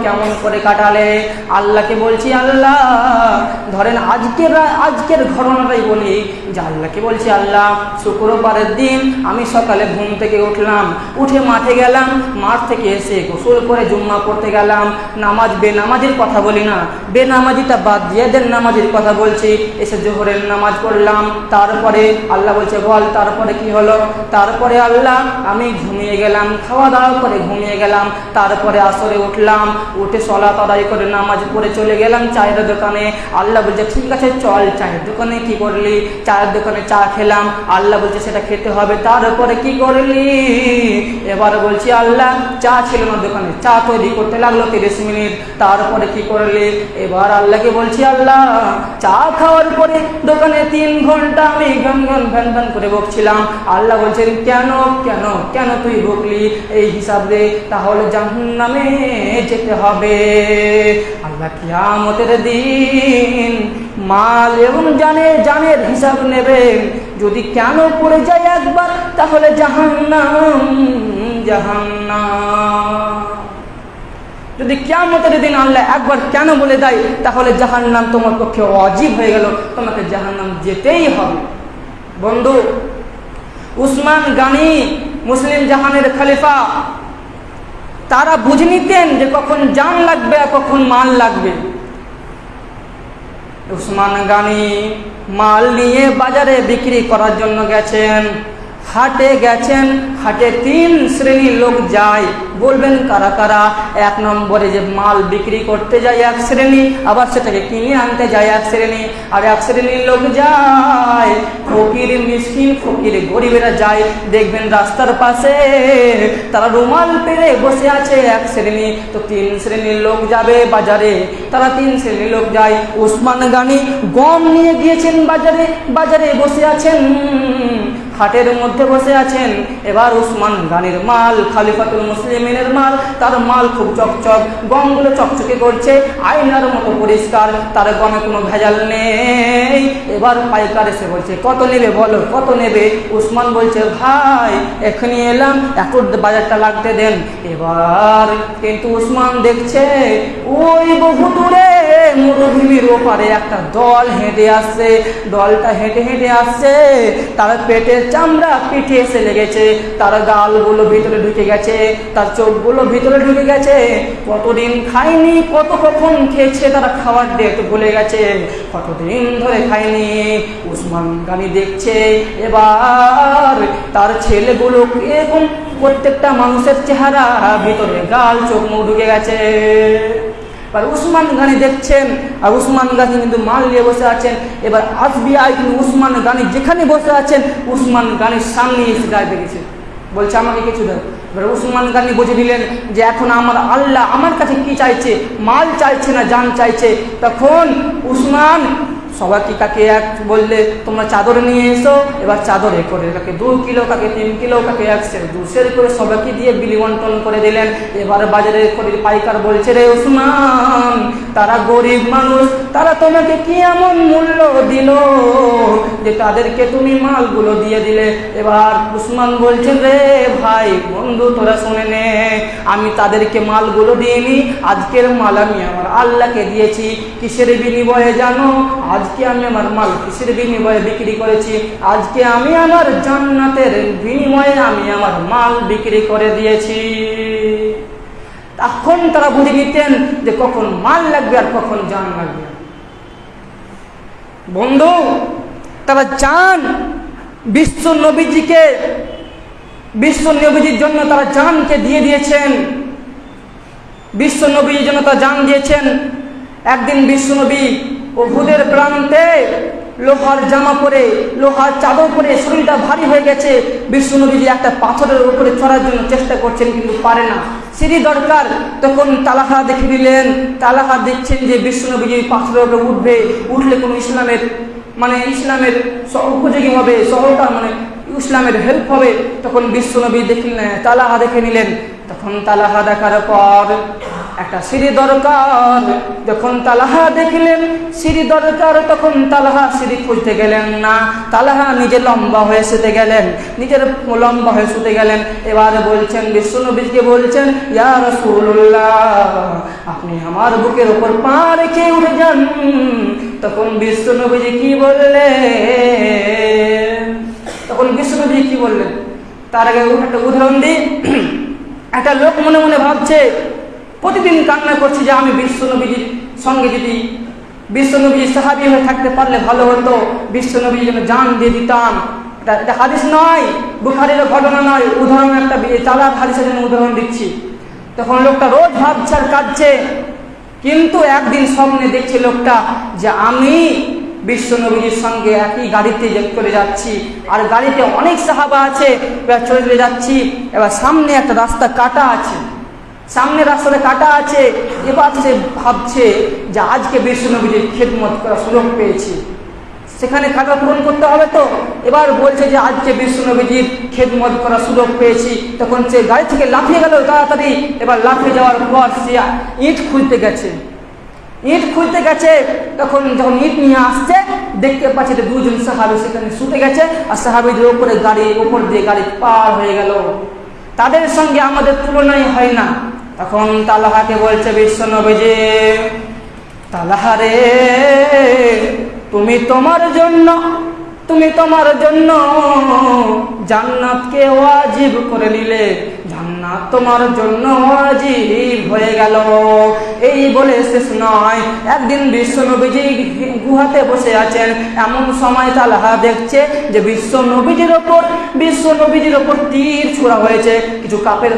কেমন করে কাটালে? আল্লাহকে বলছি, আল্লাহ ধরেন আজকের ঘটনাটাই বলি যে আল্লাহকে বলছি, আল্লাহ শুক্রবারের দিন আমি সকালে ঘুম থেকে উঠলাম, উঠে মাঠে গেলাম, মাঠ থেকে এসে গোসল করে জুম্মা পড়তে গেলাম। বেনামাজির কথা বলি না, বেনামাজিটা বাদ দিয়ে দেন, নামাজের কথা বলছি। এসে জোহরের নামাজ পড়লাম, তারপরে আল্লাহ বলছে বল তারপরে কি হলো? তারপরে আল্লাহ আমি ঘুমিয়ে গেলাম, খাওয়া দাওয়া করে ঘুমিয়ে গেলাম। তারপরে আসরে উঠলাম, উঠে সলাত আদায় করে নামাজ পড়ে চলে গেলাম চায়ের দোকানে। আল্লাহ বলছে ঠিক আছে চল চায়ের দোকানে। কি করলি? চায়ের দোকানে চা খেলাম। আল্লাহ বলছে সেটা খেতে হবে। তারপরে কি করলি? এবার বলছি আল্লাহ চা ছিল না দোকানে, চা তৈরি করতে লাগলো 30 মিনিট। তারপরে কি করলি? এবার আল্লাহকে বলছি, আল্লাহ চা খাওয়ার পরে দোকানে 3 ঘন্টা আমি গান ভ্যান করে বকছিলাম। আল্লাহ বলছেন কেন কেন কেন তুই বকলি? এই হিসাব দে, তাহলে জাহান্নামে যেতে হবে। আল্লাহ কিয়ামতের দিন মাল এবং জানের হিসাব নেবেন। যদি কেন পড়ে যায় একবার, তাহলে জাহান্নাম। যদি কিয়ামতের দিন আল্লাহ একবার কেন বলে দেয়, তাহলে জাহান্নাম তোমার পক্ষে ওয়াজিব হয়ে গেল, তোমাকে জাহান্নাম যেতেই হবে। বন্ধু, উসমান গানি মুসলিম জাহানের খলিফা, তারা বুঝে নিতেন যে কখন জান লাগবে আর কখন মাল লাগবে। উসমান গানি মাল নিয়ে বাজারে বিক্রি করার জন্য গেছেন, হাটে গেছেন। হাটে 3 শ্রেণীর লোক যায়। বলবেন কারা কারা? 1 নম্বরে যে মাল বিক্রি করতে যায় 1 শ্রেণী, আবার সেটাকে কিনে আনতে যায় 1 শ্রেণী। আর 1 শ্রেণীর লোক যায় ফকির মিসকিন, ফকির গরিবেরা যায়। দেখবেন রাস্তার পাশে তারা রুমাল পেরে বসে আছে 1 শ্রেণী। তো 3 শ্রেণীর লোক যাবে বাজারে, তারা 3 শ্রেণীর লোক যায়। উসমান গানি গম নিয়ে গিয়েছেন বাজারে বসে আছেন, হাটের মধ্যে বসে আছেন। এবার উসমান গানির মাল, খলিফাতুল মুসলিমিনের মাল, তার মাল খুব চকচক, গমগুলো চকচকে করছে, আয়নার মতো পরিষ্কার, তার গমে কোনো ভেজাল নেই। এবার পাইকার এসে বলছে কত নেবে বলো, কত নেবে? উসমান বলছে ভাই এখনই এলাম, এখন বাজারটা লাগতে দেন। এবার কিন্তু উসমান দেখছে ওই বহু দূরে মরুভূমির ওপারে একটা দল হেঁটে আসছে। দলটা হেঁটে হেঁটে আসছে, তার পেটের চামড়া পিঠে এসে লেগেছে, তার গালগুলো ভিতরে ঢুকে গেছে, তার চোখগুলো ভিতরে ঢুকে গেছে। কতদিন খায়নি, কখন খেয়েছে, তারা খাওয়ার ডেট ভুলে গেছে, কতদিন ধরে খায়নি। উসমান গানি দেখছে এবার তার ছেলেগুলো এরকম, প্রত্যেকটা মানুষের চেহারা ভিতরে গাল চোখ মুখ ঢুকে গেছে। আর উসমান গানি দেখছেন, আর উসমান গানি কিন্তু মাল নিয়ে বসে আছেন। এবার আসবিআই কিন্তু উসমান গানি যেখানে বসে আছেন, উসমান গানির সামনে এসে দাঁড়িয়ে দেখেছে, বলছে আমাকে কিছু দেন। এবার উসমান গানি বুঝে নিলেন যে এখন আমার আল্লাহ আমার কাছে কি চাইছে, মাল চাইছে না জান চাইছে। তখন উসমান সবাইকে কাকে এক বললে তোমরা চাদর নিয়ে এসো। এবার চাদরে করে কাকে 2 কিলো, কাকে 3 কিলো, কাকে 1 সের 2 সের করে সবাইকে দিয়ে বিলি বন্টন করে দিলেন। এবার বাজারে করে পাইকার বলছে রে উসমান, তারা গরিব মানুষ, তারা তোমাকে কি এমন মূল্য দিল যে তাদেরকে তুমি মালগুলো দিয়ে দিলে? এবার উসমান বলছেন রে ভাই বন্ধু তোরা শুনে নে, আমি তাদেরকে মালগুলো দিইনি, আজকের মাল আমি আমার আল্লাহকে দিয়েছি। কিসের বিনিময়ে জানো? আজকে আমি আমার মাল কিসের বিনিময়ে বিক্রি করেছি? আজকে আমি আমার জান্নাতের বিনিময়ে আমি আমার মাল বিক্রি করে দিয়েছি। তখন তারা বুঝে নিতেন যে কখন মাল লাগবে আর কখন জান লাগবে। বন্ধু, তারা জান বিশ্ব নবীজির জন্য তারা জানকে দিয়ে দিয়েছেন। বিশ্ব নবীর জন্য তারা জান দিয়েছেন। একদিন বিশ্ব নবী উহুদের প্রান্তে লোহার জামা পরে, লোহার চাদর পরে, শরীরটা ভারী হয়ে গেছে। বিশ্ব নবীজি একটা পাথরের উপরে চড়ার জন্য চেষ্টা করছেন, কিন্তু পারে না, সিঁড়ি দরকার। তখন তালাহা দেখে দিলেন, তালাহা দেখছেন যে বিশ্ব নবীজি পাথরের উপরে উঠবে, উঠলে কোনো ইসলামের উপযোগী হবে, সহটা ইসলামের হেল্প হবে। তখন বিশ্ব নবী দেখলেন, তালাহা দেখে নিলেন। তখন তালাহা দেখার পর একটা সিঁড়ি দরকার। যখন তালহা দেখলেন সিঁড়ি দরকার, তখন তালহা সিঁড়ি খুঁজতে গেলেন না, তালহা নিজে লম্বা হয়ে শুতে গেলেন, নিজের লম্বা হয়ে শুতে গেলেন। এবার বলছেন, বিশ্বনবীকে বলছেন, ইয়া রাসূলুল্লাহ, আপনি আমার বুকের উপর পা রেখে উঠে যান। তখন বিশ্বনবীজি কি বললেন? তার আগে একটা উদাহরণ দিই। একটা লোক মনে মনে ভাবছে, প্রতিদিন কান্না করছে যে আমি বিশ্বনবীজির সঙ্গে যদি বিশ্বনবীজির সাহাবী হয়ে থাকতে পারলে ভালো হতো, বিশ্বনবীর জন্য জান দিয়ে দিতাম। এটা হাদিস নয়, বুখারীর ঘটনা নয়, উদাহরণ একটা চালাক হাদিসের জন্য উদাহরণ দিচ্ছি। তখন লোকটা রোজ ভাবছে আর কাঁদছে, কিন্তু একদিন স্বপ্নে দেখছে লোকটা যে আমি বিশ্বনবীজির সঙ্গে একই গাড়িতে চলে যাচ্ছি, আর গাড়িতে অনেক সাহাবা আছে, এবার চলে যাচ্ছি। এবার সামনে একটা রাস্তা কাটা আছে, সামনে রাস্তাটা কাটা আছে। এবার সে ভাবছে যে আজকে বিশ্বনবীজির খেদমত করার সুযোগ পেয়েছি, সেখানে কাটা পূরণ করতে হবে। তো এবার বলছে যে আজকে বিশ্বনবীজির খেদমত করার সুযোগ পেয়েছি। তখন সে গাড়ি থেকে লাফিয়ে গেল তাড়াতাড়ি। এবার লাফিয়ে যাওয়ার পর সে ইট খুঁজতে গেছে, তখন যখন ইট নিয়ে আসছে দেখতে পাচ্ছে যে দুজন সাহাবী সেখানে শুতে গেছে, আর সাহাবীদের উপরে উপর দিয়ে গাড়ি পার হয়ে গেল। তাদের সঙ্গে আমাদের তুলনাই হয় না। তখন তালহাকে বলছে বিশ্বনবীজি, তালহা রে, তুমি তোমার জন্য জান্নাতকে ওয়াজিব করে নিলে, জান্নাত তোমার জন্য ওয়াজিব হয়ে গেল। এই বলে শেষ নয়, একদিন বিশ্বনবীজি গুহাতে বসে আছেন, এমন সময় তালহা দেখছে যে বিশ্বনবীজির ওপর তীর ছোড়া হয়েছে। কিছু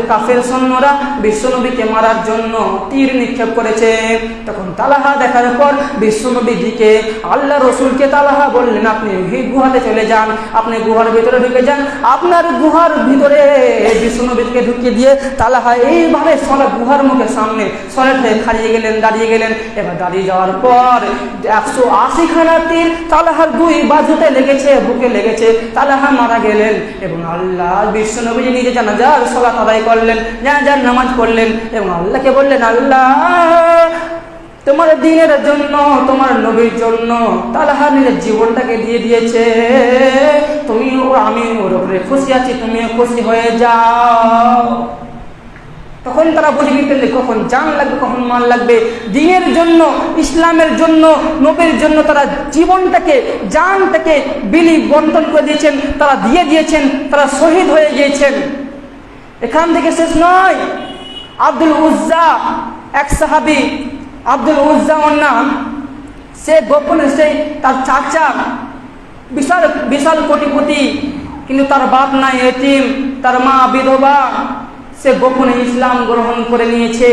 কাফের সৈন্যরা বিশ্বনবীকে মারার জন্য তীর নিক্ষেপ করেছে। তখন তালহা দেখার পর বিশ্বনবীজিকে, আল্লাহ রসুলকে তালহা বললেন, আপনি গুহাতে চলে যান, আপনি গুহার ভিতরে ঢুকে যান। আপনার গুহার ভিতরে বিশ্বনবীকে ঢুকিয়ে দিয়ে তালহা এইভাবে গুহার মুখের সামনে সলেট হয়ে দাঁড়িয়ে গেলেন। এবার দাঁড়িয়ে যাওয়ার পর 180 খানা তীর তালহার দুই বাজুতে লেগেছে, বুকে লেগেছে, তালহা মারা গেলেন। এবং আল্লাহ বিশ্বনবীজি নিজে জানাজার সালাত আদায় করলেন, জানাজার নামাজ পড়লেন এবং আল্লাহকে বললেন, আল্লাহ তোমার দ্বীনের জন্য, তোমার নবীর জন্য তালহা নিজের জীবনটাকে দিয়ে দিয়েছে, আমি ওর উপরে খুশি আছি, তুমিও খুশি হয়ে যাও। তখন তারা বুঝে ফেললে কখন জান লাগবে, কখন মাল লাগবে। দ্বীনের জন্য, ইসলামের জন্য, নবীর জন্য তারা জীবনটাকে, জানটাকে বন্টন করে দিয়েছেন, তারা দিয়ে দিয়েছেন, তারা শহীদ হয়ে গিয়েছেন। এখান থেকে শেষ নয়। আব্দুল উজ্জা, এক সাহাবী, আব্দুল উজ্জা ওর নাম, সে গোপনে তার চাচা বিশাল কোটিপতি, কিন্তু তার বাপ নাই, এতিম, তার মা বিধবা, সে গোপনে ইসলাম গ্রহণ করে নিয়েছে।